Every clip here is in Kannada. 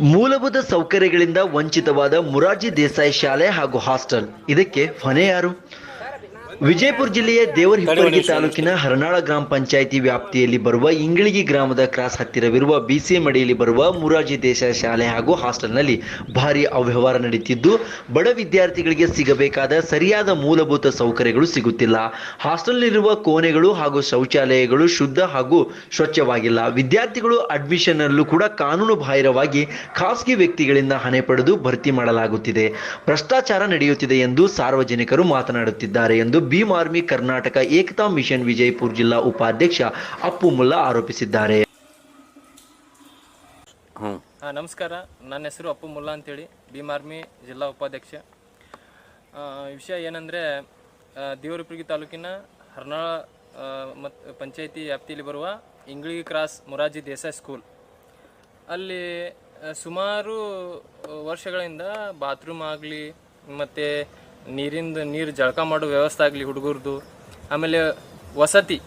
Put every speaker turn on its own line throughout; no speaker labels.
ಮೂಲಭೂತ ಸೌಕರ್ಯಗಳಿಂದ ವಂಚಿತವಾದ ಮುರಾರ್ಜಿ ದೇಸಾಯಿ ಶಾಲೆ ಹಾಗೂ ಹಾಸ್ಟೆಲ್, ಇದಕ್ಕೆ ಹೊಣೆ ಯಾರು? ವಿಜಯಪುರ ಜಿಲ್ಲೆಯ ದೇವರಹಿಪ್ಪರಗಿ ತಾಲೂಕಿನ ಹರನಾಳ ಗ್ರಾಮ ಪಂಚಾಯಿತಿ ವ್ಯಾಪ್ತಿಯಲ್ಲಿ ಬರುವ ಇಂಗಳಗಿ ಗ್ರಾಮದ ಕ್ರಾಸ್ ಹತ್ತಿರವಿರುವ BCM ಅಡಿಯಲ್ಲಿ ಬರುವ ಮುರಾರ್ಜಿ ದೇಸಾಯಿ ಶಾಲೆ ಹಾಗೂ ಹಾಸ್ಟೆಲ್ನಲ್ಲಿ ಭಾರಿ ಅವ್ಯವಹಾರ ನಡೆಯುತ್ತಿದ್ದು, ಬಡ ವಿದ್ಯಾರ್ಥಿಗಳಿಗೆ ಸಿಗಬೇಕಾದ ಸರಿಯಾದ ಮೂಲಭೂತ ಸೌಕರ್ಯಗಳು ಸಿಗುತ್ತಿಲ್ಲ. ಹಾಸ್ಟೆಲ್ನಲ್ಲಿರುವ ಕೋಣೆಗಳು ಹಾಗೂ ಶೌಚಾಲಯಗಳು ಶುದ್ಧ ಹಾಗೂ ಸ್ವಚ್ಛವಾಗಿಲ್ಲ. ವಿದ್ಯಾರ್ಥಿಗಳು ಅಡ್ಮಿಷನ್ ಅಲ್ಲೂ ಕೂಡ ಕಾನೂನು ಬಾಹಿರವಾಗಿ ಖಾಸಗಿ ವ್ಯಕ್ತಿಗಳಿಂದ ಹಣ ಪಡೆದು ಭರ್ತಿ ಮಾಡಲಾಗುತ್ತಿದೆ. ಭ್ರಷ್ಟಾಚಾರ ನಡೆಯುತ್ತಿದೆ ಎಂದು ಸಾರ್ವಜನಿಕರು ಮಾತನಾಡುತ್ತಿದ್ದಾರೆ ಎಂದು ಭೀಮ್ ಆರ್ಮಿ ಕರ್ನಾಟಕ ಏಕತಾ ಮಿಷನ್ ವಿಜಯಪುರ ಜಿಲ್ಲಾ ಉಪಾಧ್ಯಕ್ಷ ಅಪ್ಪು ಮುಲ್ಲಾ ಆರೋಪಿಸಿದ್ದಾರೆ.
ನಮಸ್ಕಾರ, ನನ್ನ ಹೆಸರು ಅಪ್ಪು ಮುಲ್ಲಾ ಅಂತೇಳಿ, ಭೀಮ್ ಆರ್ಮಿ ಜಿಲ್ಲಾ ಉಪಾಧ್ಯಕ್ಷ. ವಿಷಯ ಏನಂದರೆ, ದೇವರಹಿಪ್ಪರಗಿ ತಾಲೂಕಿನ ಹರನಾಳ ಮತ್ತು ಪಂಚಾಯಿತಿ ವ್ಯಾಪ್ತಿಯಲ್ಲಿ ಬರುವ ಇಂಗಳಗಿ ಕ್ರಾಸ್ ಮುರಾರ್ಜಿ ದೇಸಾಯಿ ಸ್ಕೂಲ್ ಅಲ್ಲಿ ಸುಮಾರು ವರ್ಷಗಳಿಂದ ಬಾತ್ರೂಮ್ ಆಗಲಿ ಮತ್ತು ನೀರು ಜಳಕ ಮಾಡೋ ವ್ಯವಸ್ಥೆ ಆಗಲಿ ಹುಡುಗರದು, ಆಮೇಲೆ ವಸತಿ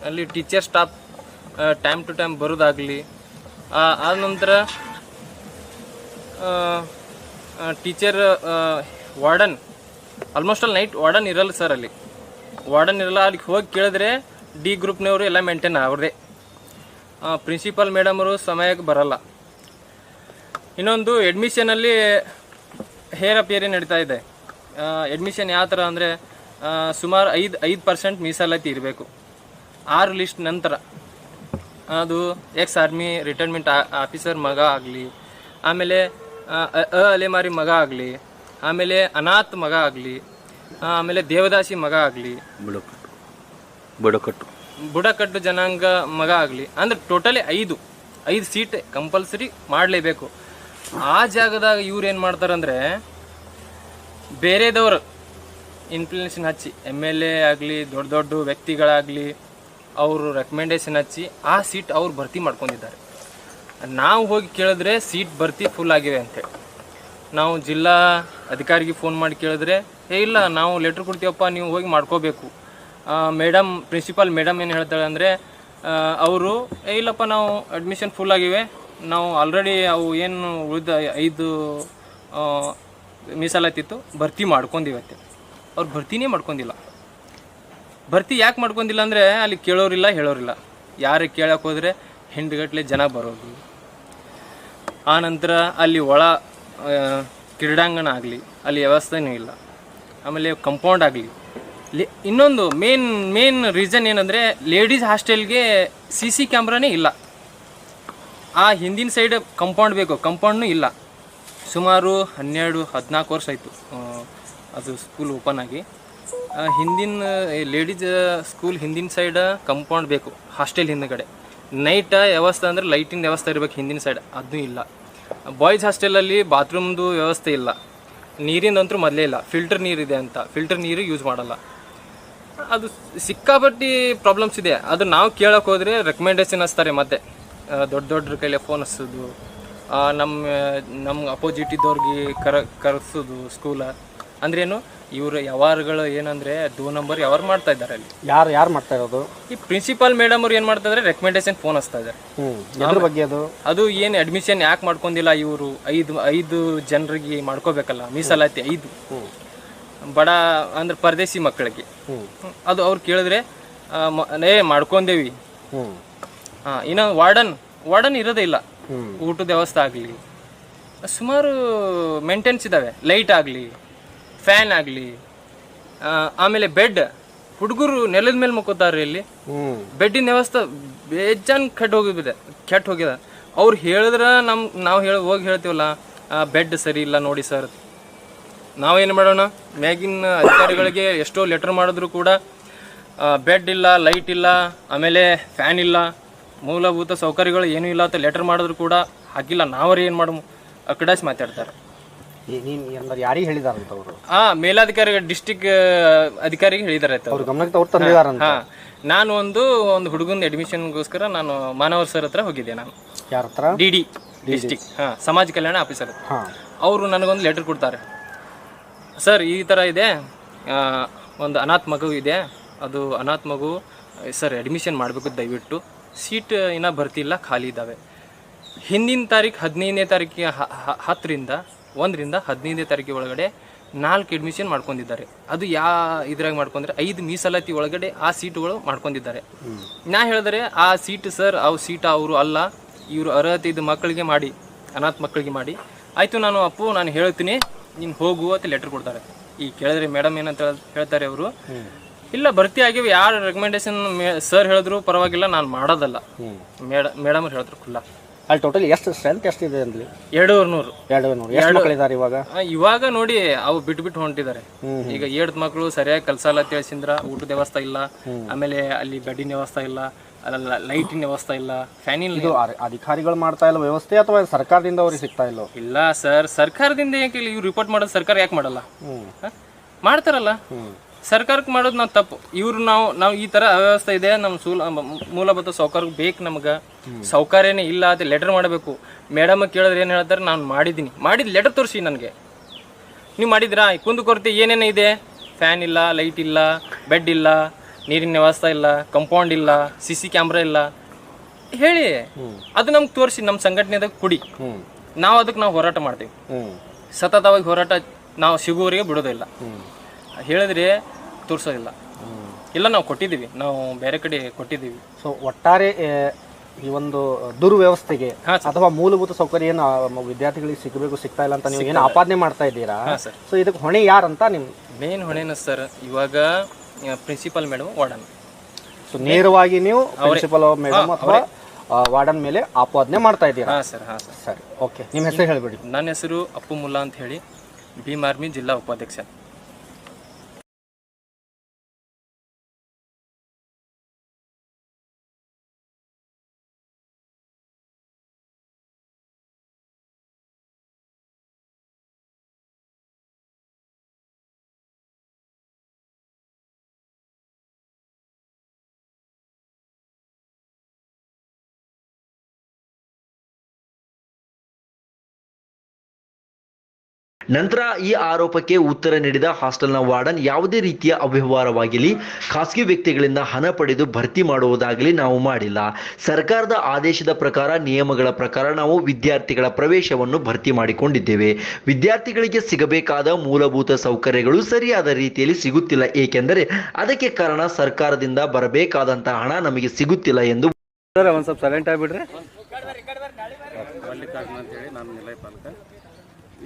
ಅಲ್ಲಿ teacher staff time to time ಬರೋದಾಗಲಿ, ಆದ ನಂತರ ಟೀಚರ್ ವಾರ್ಡನ್ ಆಲ್ಮೋಸ್ಟ್ ಅಲ್ಲಿ ನೈಟ್ ವಾರ್ಡನ್ ಇರಲ್ಲ ಸರ್. ಅಲ್ಲಿ ವಾರ್ಡನ್ ಇರಲ್ಲ. ಅಲ್ಲಿಗೆ ಹೋಗಿ ಕೇಳಿದ್ರೆ D ಗ್ರೂಪ್ನವರು ಎಲ್ಲ ಮೇಂಟೈನ್ ಅವ್ರದೇ. ಪ್ರಿನ್ಸಿಪಾಲ್ ಮೇಡಮರು ಸಮಯಕ್ಕೆ ಬರಲ್ಲ. ಇನ್ನೊಂದು ಅಡ್ಮಿಷನಲ್ಲಿ ಹೇರಪೇರಿ ನಡೀತಾ ಇದೆ. ಅಡ್ಮಿಷನ್ ಯಾವ ಥರ ಅಂದರೆ, ಸುಮಾರು 5% ಮೀಸಲಾತಿ ಇರಬೇಕು 6 ಲಿಸ್ಟ್ ನಂತರ. ಅದು ಎಕ್ಸ್ ಆರ್ಮಿ ರಿಟೈರ್ಮೆಂಟ್ ಆಫೀಸರ್ ಮಗ ಆಗಲಿ, ಆಮೇಲೆ ಅಲೆಮಾರಿ ಮಗ ಆಗಲಿ, ಆಮೇಲೆ ಅನಾಥ ಮಗ ಆಗಲಿ, ಆಮೇಲೆ ದೇವದಾಸಿ ಮಗ ಆಗಲಿ, ಬುಡಕಟ್ಟು ಜನಾಂಗ ಮಗ ಆಗಲಿ, ಅಂದ್ರೆ ಟೋಟಲಿ 5 ಸೀಟ್ ಕಂಪಲ್ಸರಿ ಮಾಡಲೇಬೇಕು. ಆ ಜಾಗದಾಗ ಇವ್ರು ಏನು ಮಾಡ್ತಾರಂದರೆ, ಬೇರೆದವರು ಇನ್ಫ್ಲೂಯೆನ್ಸಿನ ಹಚ್ಚಿ MLA ಆಗಲಿ ದೊಡ್ಡ ದೊಡ್ಡ ವ್ಯಕ್ತಿಗಳಾಗಲಿ ಅವರು ರೆಕಮೆಂಡೇಶನ್ ಹಚ್ಚಿ ಆ ಸೀಟ್ ಅವ್ರು ಭರ್ತಿ ಮಾಡ್ಕೊಂಡಿದ್ದಾರೆ. ನಾವು ಹೋಗಿ ಕೇಳಿದ್ರೆ ಸೀಟ್ ಭರ್ತಿ ಫುಲ್ ಆಗಿವೆ ಅಂತೇಳಿ. ನಾವು ಜಿಲ್ಲಾ ಅಧಿಕಾರಿಗೆ ಫೋನ್ ಮಾಡಿ ಕೇಳಿದ್ರೆ, ಇಲ್ಲ ನಾವು ಲೆಟ್ರ್ ಕೊಡ್ತೀವಪ್ಪ, ನೀವು ಹೋಗಿ ಮಾಡ್ಕೋಬೇಕು. ಪ್ರಿನ್ಸಿಪಾಲ್ ಮೇಡಮ್ ಏನು ಹೇಳ್ತಾಳೆ ಅಂದರೆ, ಅವರು ಇಲ್ಲಪ್ಪ ನಾವು ಅಡ್ಮಿಷನ್ ಫುಲ್ ಆಗಿವೆ, ನಾವು ಆಲ್ರೆಡಿ ಅವು ಏನು ಉಳಿದ 5 ಮೀಸಲಾತಿತ್ತು ಭರ್ತಿ ಮಾಡ್ಕೊಂಡಿವತ್ತೆ. ಅವ್ರು ಭರ್ತಿನೇ ಮಾಡ್ಕೊಂಡಿಲ್ಲ. ಭರ್ತಿ ಯಾಕೆ ಮಾಡ್ಕೊಂಡಿಲ್ಲ ಅಂದರೆ, ಅಲ್ಲಿ ಕೇಳೋರಿಲ್ಲ ಹೇಳೋರಿಲ್ಲ. ಯಾರು ಕೇಳಕ್ಕೆ ಹೋದರೆ ಹಿಂಡ್ಗಟ್ಲೆ ಜನ ಬರೋದು. ಆನಂತರ ಅಲ್ಲಿ ಕ್ರೀಡಾಂಗಣ ಆಗಲಿ ಅಲ್ಲಿ ವ್ಯವಸ್ಥೆನೂ ಇಲ್ಲ. ಆಮೇಲೆ ಕಂಪೌಂಡ್ ಆಗಲಿ. ಇನ್ನೊಂದು ಮೇನ್ ರೀಸನ್ ಏನಂದರೆ, ಲೇಡೀಸ್ ಹಾಸ್ಟೆಲ್ಗೆ CC ಕ್ಯಾಮ್ರಾನೇ ಇಲ್ಲ. ಆ ಹಿಂದಿನ ಸೈಡ್ ಕಂಪೌಂಡ್ ಬೇಕು, ಕಂಪೌಂಡ್ನೂ ಇಲ್ಲ. ಸುಮಾರು 12-14 ವರ್ಷ ಆಯಿತು ಅದು ಸ್ಕೂಲ್ ಓಪನ್ ಆಗಿ. ಹಿಂದಿನ ಲೇಡೀಸ್ ಸ್ಕೂಲ್ ಹಿಂದಿನ ಸೈಡ್ ಕಂಪೌಂಡ್ ಬೇಕು, ಹಾಸ್ಟೆಲ್ ಹಿಂದ್ಗಡೆ. ನೈಟ್ ವ್ಯವಸ್ಥೆ ಅಂದರೆ ಲೈಟಿನ ವ್ಯವಸ್ಥೆ ಇರಬೇಕು ಹಿಂದಿನ ಸೈಡ್, ಅದೂ ಇಲ್ಲ. ಬಾಯ್ಸ್ ಹಾಸ್ಟೆಲಲ್ಲಿ ಬಾತ್ರೂಮ್ದು ವ್ಯವಸ್ಥೆ ಇಲ್ಲ. ನೀರಿಂದಂತೂ ಮೊದಲೇ ಇಲ್ಲ. ಫಿಲ್ಟರ್ ನೀರಿದೆ ಅಂತ, ಫಿಲ್ಟರ್ ನೀರು ಯೂಸ್ ಮಾಡಲ್ಲ. ಅದು ಸಿಕ್ಕಾಪಟ್ಟಿ ಪ್ರಾಬ್ಲಮ್ಸ್ ಇದೆ. ಅದು ನಾವು ಕೇಳೋಕೆ ಹೋದರೆ ರೆಕಮೆಂಡೇಶನ್ ಹಚ್ತಾರೆ. ಮತ್ತೆ ದೊಡ್ಡ ಕೈಲೇ ಫೋನ್ ಹಚ್ಚೋದು, ನಮ್ಮ ಅಪೋಸಿಟ್ ಇದ್ದವ್ರಿಗೆ ಕರೆಸೋದು ಸ್ಕೂಲ. ಅಂದ್ರೇನು, ಇವರು ವ್ಯವಹಾರಗಳು ಏನಂದರೆ 2 ನಂಬರ್ ವ್ಯವಹಾರ ಮಾಡ್ತಾ ಇದ್ದಾರೆ. ಅಲ್ಲಿ
ಯಾರು ಮಾಡ್ತಾ ಇರೋದು?
ಈ ಪ್ರಿನ್ಸಿಪಾಲ್ ಮೇಡಮ್ ಅವ್ರು ಏನು ಮಾಡ್ತಾ ಇದ್ದಾರೆ, ರೆಕಮೆಂಡೇಶನ್ ಫೋನ್ ಹಚ್ತಾ ಇದ್ದಾರೆ.
ಅದ್ರ ಬಗ್ಗೆ
ಅದು ಏನು ಅಡ್ಮಿಷನ್ ಯಾಕೆ ಮಾಡ್ಕೊಂಡಿಲ್ಲ ಇವರು? 5 ಜನರಿಗೆ ಮಾಡ್ಕೋಬೇಕಲ್ಲ ಮೀಸಲಾತಿ, 5 ಬಡ ಅಂದ್ರೆ ಪರದೇಶಿ ಮಕ್ಕಳಿಗೆ. ಅದು ಅವ್ರು ಕೇಳಿದ್ರೆ ಮಾಡ್ಕೊಂಡೇವಿ. ಇನ್ನು ವಾರ್ಡನ್ ಇರೋದೇ ಇಲ್ಲ. ಊಟದ ವ್ಯವಸ್ಥೆ ಆಗಲಿ, ಸುಮಾರು ಮೇಂಟೆನ್ಸ್ ಇದ್ದಾವೆ. ಲೈಟ್ ಆಗಲಿ, ಫ್ಯಾನ್ ಆಗಲಿ, ಆಮೇಲೆ ಬೆಡ್, ಹುಡುಗರು ನೆಲದ ಮೇಲೆ ಮುಕ್ಕೋತಾರೆ. ಇಲ್ಲಿ ಬೆಡ್ಡಿನ ವ್ಯವಸ್ಥೆ ಬೇಜಾನ್ ಕೆಟ್ಟ ಹೋಗಿದೆ. ಅವ್ರು ಹೇಳಿದ್ರೆ ನಾವು ಹೋಗಿ ಹೇಳ್ತೀವಲ್ಲ, ಬೆಡ್ ಸರಿ ಇಲ್ಲ ನೋಡಿ ಸರ್. ನಾವೇನು ಮಾಡೋಣ, ಮ್ಯಾಗಿನ ಅಧಿಕಾರಿಗಳಿಗೆ ಎಷ್ಟೋ ಲೆಟರ್ ಮಾಡಿದ್ರು ಕೂಡ ಬೆಡ್ ಇಲ್ಲ, ಲೈಟ್ ಇಲ್ಲ, ಆಮೇಲೆ ಫ್ಯಾನ್ ಇಲ್ಲ, ಮೂಲಭೂತ ಸೌಕರ್ಯಗಳು ಏನೂ ಇಲ್ಲ ಅಂತ ಲೆಟರ್ ಮಾಡಿದ್ರು ಕೂಡ ಹಾಕಿಲ್ಲ. ನಾವರೇ ಏನು ಮಾಡೋ ಅಕಡಾಸ್ ಮಾತಾಡ್ತಾರೆ.
ಯಾರಿಗೆ ಹೇಳಿದಾರಂತ ಅವರು?
ಮೇಲಾಧಿಕಾರಿ ಡಿಸ್ಟಿಕ್ ಅಧಿಕಾರಿಗೆ ಹೇಳಿದಾರೆ. ನಾನು ಒಂದು ಹುಡುಗನ ಅಡ್ಮಿಷನ್ಗೋಸ್ಕರ ನಾನು ಮಾನವರ್ ಸರ್ ಹತ್ರ ಹೋಗಿದ್ದೆ. ನಾನು
ಯಾರ ಹತ್ರ?
DD ಡಿಸ್ಟಿಕ್ ಸಮಾಜ ಕಲ್ಯಾಣ ಆಫೀಸರ್. ಅವರು ನನಗೊಂದು ಲೆಟರ್ ಕೊಡ್ತಾರೆ. ಸರ್ ಈ ಥರ ಇದೆ, ಒಂದು ಅನಾಥ ಮಗು ಇದೆ, ಅದು ಅನಾಥ ಮಗು ಸರ್ ಅಡ್ಮಿಷನ್ ಮಾಡಬೇಕು, ದಯವಿಟ್ಟು ಸೀಟ್ ಇನ್ನೂ ಬರ್ತಿಲ್ಲ, ಖಾಲಿ ಇದ್ದಾವೆ. ಹಿಂದಿನ ತಾರೀಕು 15ನೇ ತಾರೀಕಿಗೆ 10ರಿಂದ 15ನೇ ತಾರೀಕಿಗೆ ಒಳಗಡೆ 4 ಅಡ್ಮಿಷನ್ ಮಾಡ್ಕೊಂಡಿದ್ದಾರೆ. ಅದು ಇದ್ರಾಗ ಮಾಡ್ಕೊಂಡ್ರೆ 5 ಮೀಸಲಾತಿ ಒಳಗಡೆ ಆ ಸೀಟುಗಳು ಮಾಡ್ಕೊಂಡಿದ್ದಾರೆ. ನಾ ಹೇಳಿದ್ರೆ ಆ ಸೀಟ್ ಸರ್ ಸೀಟ್ ಅವರು ಅಲ್ಲ, ಇವರು ಅರ್ಹತೆ ಇದ್ದ ಮಕ್ಕಳಿಗೆ ಮಾಡಿ, ಅನಾಥ ಮಕ್ಕಳಿಗೆ ಮಾಡಿ. ಆಯಿತು ನಾನು ಹೇಳ್ತೀನಿ, ನೀನು ಹೋಗು ಅಂತ ಲೆಟ್ರ್ ಕೊಡ್ತಾರೆ. ಈ ಕೇಳಿದ್ರೆ ಮೇಡಮ್ ಏನಂತ ಹೇಳ್ತಾರೆ ಅವರು, ಇಲ್ಲ ಭರ್ತಿ ಆಗಿವೆ, ಯಾರು ರೆಕಮೆಂಡೇಶನ್ ಸರ್ ಹೇಳಿದ್ರು ಪರವಾಗಿಲ್ಲ, ನಾನು ಮಾಡೋದಲ್ಲ. ಮೇಡಮ್ ಹೇಳಿದ್ರು ಖುಲ್ಲ.
ಅಲ್ಲಿ ಟೋಟಲ್ ಎಷ್ಟು ಸ್ಟ್ರೆಂತ್ ಎಷ್ಟಿದೆ ಅಂದ್ರೆ
200
ಎಷ್ಟು ಮಕ್ಕಳಿದ್ದಾರೆ ಇವಾಗ?
ಇವಾಗ ನೋಡಿ ಅವು ಬಿಟ್ಟು ಹೊಂಟಿದ್ದಾರೆ. ಈಗ 7 ಮಕ್ಕಳು ಸರಿಯಾಗಿ ಕಲ್ಸಲ್ಲ ತಿಳಿಸಿದ್ರ, ಊಟದ ವ್ಯವಸ್ಥೆ ಇಲ್ಲ, ಆಮೇಲೆ ಅಲ್ಲಿ ಬೆಡ್ಡಿನ ವ್ಯವಸ್ಥೆ ಇಲ್ಲ, ಅಲ್ಲ ಲೈಟಿನ ವ್ಯವಸ್ಥೆ ಇಲ್ಲ, ಫ್ಯಾನಿನ.
ಇದು ಅಧಿಕಾರಿಗಳು ಮಾಡ್ತಾ ಇಲ್ಲ ವ್ಯವಸ್ಥೆ ಅಥವಾ ಸರ್ಕಾರದಿಂದ ಅವ್ರಿಗೆ ಸಿಗ್ತಾ ಇಲ್ಲ?
ಇಲ್ಲ ಸರ್, ಸರ್ಕಾರದಿಂದ ಯಾಕೆ ಇವ್ರು ರಿಪೋರ್ಟ್ ಮಾಡೋದು? ಸರ್ಕಾರ ಯಾಕೆ ಮಾಡಲ್ಲ? ಮಾಡ್ತಾರಲ್ಲ, ಸರ್ಕಾರಕ್ಕೆ ಮಾಡೋದು ನಾವು ತಪ್ಪು. ಇವ್ರು ನಾವು ಈ ತರ ಅವ್ಯವಸ್ಥೆ ಇದೆ, ನಮ್ಮ ಮೂಲಭೂತ ಸೌಕರ್ಯ ಬೇಕು, ನಮ್ಗೆ ಸೌಕರ್ಯನೇ ಇಲ್ಲ ಅಂತ ಲೆಟರ್ ಮಾಡಬೇಕು. ಮೇಡಮ್ ಕೇಳಿದ್ರೆ ಏನು ಹೇಳ್ತಾರೆ, ನಾನು ಮಾಡಿದ ಲೆಟರ್ ತೋರಿಸಿ ನನಗೆ. ನೀವು ಮಾಡಿದ್ರಾ? ಕುಂದುಕೊರತೆ ಏನೇನು ಇದೆ? ಫ್ಯಾನ್ ಇಲ್ಲ, ಲೈಟ್ ಇಲ್ಲ, ಬೆಡ್ ಇಲ್ಲ, ನೀರಿನ ವ್ಯವಸ್ಥೆ ಇಲ್ಲ, ಕಂಪೌಂಡ್ ಇಲ್ಲ, CC ಕ್ಯಾಮ್ರಾ ಇಲ್ಲ, ಹೇಳಿ. ಅದು ನಮ್ಗೆ ತೋರಿಸಿ, ನಮ್ಮ ಸಂಘಟನೆದಾಗ ಕೊಡಿ. ನಾವು ಅದಕ್ಕೆ ಹೋರಾಟ ಮಾಡ್ತೀವಿ. ಸತತವಾಗಿ ಹೋರಾಟ ನಾವು ಸಿಗುವವರೆಗೆ ಬಿಡೋದಿಲ್ಲ. ಹೇಳಿದ್ರೆ ತೋರಿಸೋದಿಲ್ಲ. ಇಲ್ಲ, ನಾವು ಕೊಟ್ಟಿದ್ದೀವಿ, ನಾವು ಬೇರೆ ಕಡೆ ಕೊಟ್ಟಿದ್ದೀವಿ.
ಸೊ ಒಟ್ಟಾರೆ ಈ ಒಂದು ದುರ್ವ್ಯವಸ್ಥೆಗೆ ಅಥವಾ ಮೂಲಭೂತ ಸೌಕರ್ಯ ಏನು ವಿದ್ಯಾರ್ಥಿಗಳಿಗೆ ಸಿಗಬೇಕು, ಸಿಗ್ತಾ ಇಲ್ಲ ಅಂತ ನೀವು ಏನು ಆಪಾದನೆ ಮಾಡ್ತಾ ಇದ್ದೀರಾ? ಸೊ ಇದಕ್ಕೆ ಹೊಣೆ ಯಾರಂತ ನಿಮ್
ಮೇನ್ ಹೊಣೆನ ಸರ್ ಇವಾಗ ಪ್ರಿನ್ಸಿಪಲ್ ಮೇಡಮ್, ವಾರ್ಡನ್.
ಸೊ ನೇರವಾಗಿ ನೀವು ಪ್ರಿನ್ಸಿಪಲ್ ಮೇಡಮ್ ಅಥವಾ ವಾರ್ಡನ್ ಮೇಲೆ ಆಪಾದನೆ ಮಾಡ್ತಾ ಇದ್ದೀರಾ?
ಸರ್.
ಸರಿ, ಓಕೆ. ನಿಮ್ಮ ಹೆಸರು ಹೇಳ್ಬಿಡಿ.
ನನ್ನ ಹೆಸರು ಅಪ್ಪು ಮುಲ್ಲಾ ಅಂತ ಹೇಳಿ, ಭೀಮ್ ಆರ್ಮಿ ಜಿಲ್ಲಾ ಉಪಾಧ್ಯಕ್ಷ.
ನಂತರ ಈ ಆರೋಪಕ್ಕೆ ಉತ್ತರ ನೀಡಿದ ಹಾಸ್ಟೆಲ್ನ ವಾರ್ಡನ್, ಯಾವುದೇ ರೀತಿಯ ಅವ್ಯವಹಾರವಾಗಿರಲಿ, ಖಾಸಗಿ ವ್ಯಕ್ತಿಗಳಿಂದ ಹಣ ಪಡೆದು ಭರ್ತಿ ಮಾಡುವುದಾಗಲಿ ನಾವು ಮಾಡಿಲ್ಲ. ಸರ್ಕಾರದ ಆದೇಶದ ಪ್ರಕಾರ, ನಿಯಮಗಳ ಪ್ರಕಾರ ನಾವು ವಿದ್ಯಾರ್ಥಿಗಳ ಪ್ರವೇಶವನ್ನು ಭರ್ತಿ ಮಾಡಿಕೊಂಡಿದ್ದೇವೆ. ವಿದ್ಯಾರ್ಥಿಗಳಿಗೆ ಸಿಗಬೇಕಾದ ಮೂಲಭೂತ ಸೌಕರ್ಯಗಳು ಸರಿಯಾದ ರೀತಿಯಲ್ಲಿ ಸಿಗುತ್ತಿಲ್ಲ. ಏಕೆಂದರೆ ಅದಕ್ಕೆ ಕಾರಣ ಸರ್ಕಾರದಿಂದ ಬರಬೇಕಾದಂತಹ ಹಣ ನಮಗೆ ಸಿಗುತ್ತಿಲ್ಲ ಎಂದು.
ಒಂದು ಸ್ವಲ್ಪ ಸೈಲೆಂಟ್ ಆಗಿಬಿಡ್ರಿ.
ಮಲ್ಲಿಕಾರ್ಜುನ ಅಂತೇಳಿ ನಾನು ನಿಲಯ ಪಾಲಕ.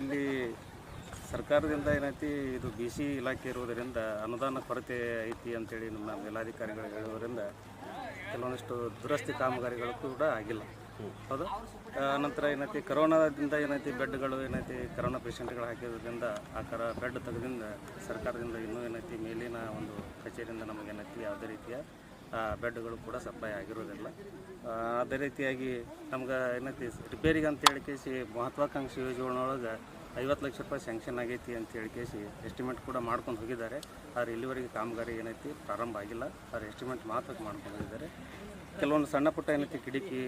ಇಲ್ಲಿ ಸರ್ಕಾರದಿಂದ ಏನೈತಿ, ಇದು BC ಇಲಾಖೆ ಇರುವುದರಿಂದ ಅನುದಾನ ಕೊರತೆ ಐತಿ ಅಂತೇಳಿ ನಮ್ಮ ಮೇಲಾಧಿಕಾರಿಗಳು ಹೇಳುವುದರಿಂದ ಕೆಲವೊಂದಿಷ್ಟು ದುರಸ್ತಿ ಕಾಮಗಾರಿಗಳು ಕೂಡ ಆಗಿಲ್ಲ. ಹೌದು. ನಂತರ ಏನೈತಿ, ಕರೋನಾದಿಂದ ಏನೈತಿ ಬೆಡ್ಗಳು ಏನೈತಿ ಕರೋನಾ ಪೇಷಂಟ್ಗಳು ಹಾಕಿರೋದ್ರಿಂದ ಬೆಡ್ ತೆಗೆದಿಂದ ಸರ್ಕಾರದಿಂದ ಇನ್ನೂ ಏನೈತಿ ಮೇಲಿನ ಒಂದು ಕಚೇರಿಯಿಂದ ನಮಗೇನೈತಿ ಯಾವುದೇ ರೀತಿಯ ಬೆಡ್ಗಳು ಕೂಡ ಸಪ್ಲೈ ಆಗಿರೋದಿಲ್ಲ. ಅದೇ ರೀತಿಯಾಗಿ ನಮ್ಗೆ ಏನೈತಿ ರಿಪೇರಿಗೆ ಅಂತ ಹೇಳಿಕೇಸಿ ಮಹತ್ವಾಕಾಂಕ್ಷಿ ಯೋಜನೆಯೊಳಗೆ 50 ಲಕ್ಷ ರೂಪಾಯಿ ಸ್ಯಾಂಕ್ಷನ್ ಆಗೈತಿ ಅಂತ ಹೇಳಿಕೇಸಿ ಎಸ್ಟಿಮೇಟ್ ಕೂಡ ಮಾಡ್ಕೊಂಡು ಹೋಗಿದ್ದಾರೆ. ಆದರೆ ಇಲ್ಲಿವರೆಗೆ ಕಾಮಗಾರಿ ಏನೈತಿ ಪ್ರಾರಂಭ ಆಗಿಲ್ಲ. ಆದರೆ ಎಸ್ಟಿಮೇಟ್ ಮಾತ್ರ ಮಾಡ್ಕೊಂಡು ಹೋಗಿದ್ದಾರೆ. ಕೆಲವೊಂದು ಸಣ್ಣ ಪುಟ್ಟ ಏನೈತಿ ಕಿಟಕಿ,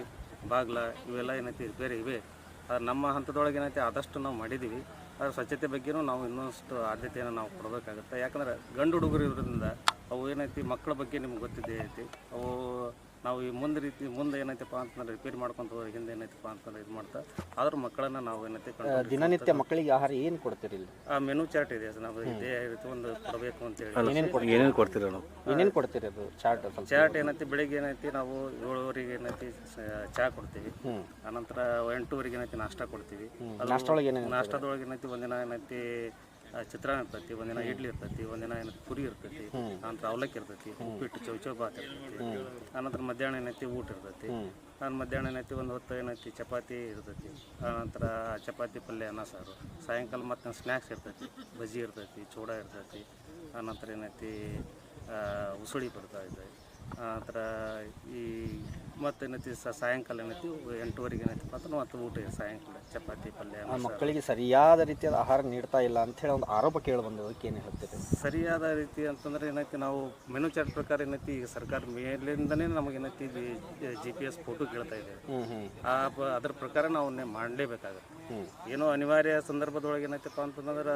ಬಾಗ್ಲ ಇವೆಲ್ಲ ಏನೈತಿ ರಿಪೇರಿ ಇವೆ. ಆದರೆ ನಮ್ಮ ಹಂತದೊಳಗೆ ಏನೈತಿ ಆದಷ್ಟು ನಾವು ಮಾಡಿದ್ದೀವಿ. ಆದರೆ ಸ್ವಚ್ಛತೆ ಬಗ್ಗೆನೂ ನಾವು ಇನ್ನೊಂದಷ್ಟು ಆದ್ಯತೆಯನ್ನು ನಾವು ಕೊಡಬೇಕಾಗುತ್ತೆ. ಯಾಕಂದರೆ ಗಂಡು ಹುಡುಗರು ಇರೋದ್ರಿಂದ ಅವು ಏನೈತಿ ಮಕ್ಕಳ ಬಗ್ಗೆ ನಿಮ್ಗೆ ಗೊತ್ತಿದೆ ಐತಿ. ಅವು ನಾವು ಈ ಮುಂದೆ ಏನೈತಪ್ಪ ಅಂತಂದ್ರೆ ರಿಪೇರಿ ಮಾಡ್ಕೊಂತ ಹೋಗಿ ಹಿಂದೆ ಏನೈತಪ್ಪ ಅಂತಂದ್ರೆ ಇದು ಮಾಡ್ತಾ ಆದ್ರೂ ಮಕ್ಕಳನ್ನ ನಾವು ಏನೈತಿ
ದಿನನಿತ್ಯ ಮಕ್ಕಳಿಗೆ ಆಹಾರ ಏನು ಕೊಡ್ತೀರಿ? ಇಲ್ಲಿ
ಮೆನು ಚಾರ್ಟ್ ಇದೆ, ನಾವು ಇದೇ ರೀತಿ ಒಂದು ಕೊಡಬೇಕು ಅಂತ ಹೇಳಿ.
ಏನೇನು ಕೊಡ್ತೀರಿ ಅದು
ಚಾರ್ಟ್ ಏನೈತಿ, ಬೆಳಿಗ್ಗೆ ಏನೈತಿ ನಾವು 7:00 ಏನೈತಿ ಚಹಾ ಕೊಡ್ತೀವಿ. ಆನಂತರ 8:00 ಏನೈತಿ ನಾಷ್ಟ ಕೊಡ್ತೀವಿ. ನಾಷ್ಟದೊಳಗೆ ಏನೈತಿ ಒಂದಿನ ಏನೈತಿ ಚಿತ್ರಾನ್ನ ಇರ್ತೈತಿ, ಒಂದಿನ ಇಡ್ಲಿ ಇರ್ತೈತಿ, ಒಂದಿನ ಏನೈತಿ ಪುರಿ ಇರ್ತೈತಿ, ಆನಂತರ ಅವಲಕ್ಕಿ ಇರ್ತೈತಿ, ಉಪ್ಪಿಟ್ಟು, ಚೌಚೌ ಬಾತ್ ಇರ್ತೈತಿ. ಆನಂತರ ಮಧ್ಯಾಹ್ನ ಏನೈತಿ ಊಟ ಇರ್ತೈತಿ. ಮಧ್ಯಾಹ್ನ ಏನೈತಿ ಒಂದು ಹೊತ್ತು ಏನೈತಿ ಚಪಾತಿ ಇರ್ತೈತಿ. ಆನಂತರ ಚಪಾತಿ ಪಲ್ಯ ಅನ್ನ ಸಾರು. ಸಾಯಂಕಾಲ ಮತ್ತೆ ಸ್ನ್ಯಾಕ್ಸ್ ಇರ್ತೈತಿ, ಬಜ್ಜಿ ಇರ್ತೈತಿ, ಚೂಡ ಇರ್ತೈತಿ. ಆನಂತರ ಏನೈತಿ ಉಸುಳಿ ಬರ್ತಾ ಇದೆ. ಆನಂತರ ಈ ಮತ್ತೇನೈತಿ ಸಾಯಂಕಾಲ ಏನೈತಿ 8:00 ಏನೈತಿ ಅಂತ ಮತ್ತೆ ಊಟ ಸಾಯಂಕಾಲ ಚಪಾತಿ ಪಲ್ಯ.
ಮಕ್ಕಳಿಗೆ ಸರಿಯಾದ ರೀತಿಯಾದ ಆಹಾರ ನೀಡ್ತಾ ಇಲ್ಲ ಅಂತ ಹೇಳಿ ಒಂದು ಆರೋಪ ಕೇಳಿ ಬಂದದಕ್ಕೆ ಏನು ಹೇಳ್ತೀರಿ?
ಸರಿಯಾದ ರೀತಿ ಅಂತಂದ್ರೆ ಏನೈತಿ, ನಾವು ಮೆನು ಚಾರ್ಟ್ ಪ್ರಕಾರ ಏನೈತಿ ಈಗ ಸರ್ಕಾರ ಮೇಲಿಂದನೇ ನಮಗೇನೈತಿ GPS ಫೋಟೋ ಕೇಳ್ತಾ ಇದ್ದೇವೆ. ಅದ್ರ ಪ್ರಕಾರ ನಾವು ಮಾಡಲೇಬೇಕಾಗುತ್ತೆ. ಏನೋ ಅನಿವಾರ್ಯ ಸಂದರ್ಭದೊಳಗೆ ಏನೈತಪ್ಪ ಅಂತಂದ್ರೆ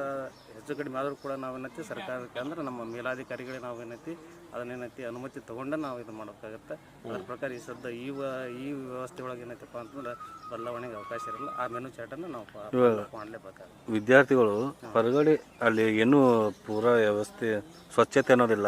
ಹೆಚ್ಚು ಕಡಿಮೆ ಆದರೂ ಕೂಡ ನಾವೇನೈತಿ ಸರ್ಕಾರಕ್ಕೆ ಅಂದ್ರೆ ನಮ್ಮ ಮೇಲಾಧಿಕಾರಿಗಳಿಗೆ ನಾವೇನೈತಿ ಅದನ್ನೇನೈತಿ ಅನುಮತಿ ತೊಗೊಂಡು ನಾವು ಇದು ಮಾಡಬೇಕಾಗತ್ತೆ. ಅದ್ರ ಪ್ರಕಾರ ಈ ಸದ್ದ ಈ ವ್ಯವಸ್ಥೆ ಒಳಗೆ ಏನೈತಪ್ಪ ಅಂತಂದ್ರೆ ಬದಲಾವಣೆಗೆ ಅವಕಾಶ ಇರಲ್ಲ. ಆ ಮೆನು ಚಾಟನ್ನು ನಾವು ಮಾಡಲೇಬೇಕಾಗುತ್ತೆ.
ವಿದ್ಯಾರ್ಥಿಗಳು ಹೊರಗಡೆ ಅಲ್ಲಿ ಏನೂ ಪೂರಾ ವ್ಯವಸ್ಥೆ ಸ್ವಚ್ಛತೆ ಅನ್ನೋದಿಲ್ಲ,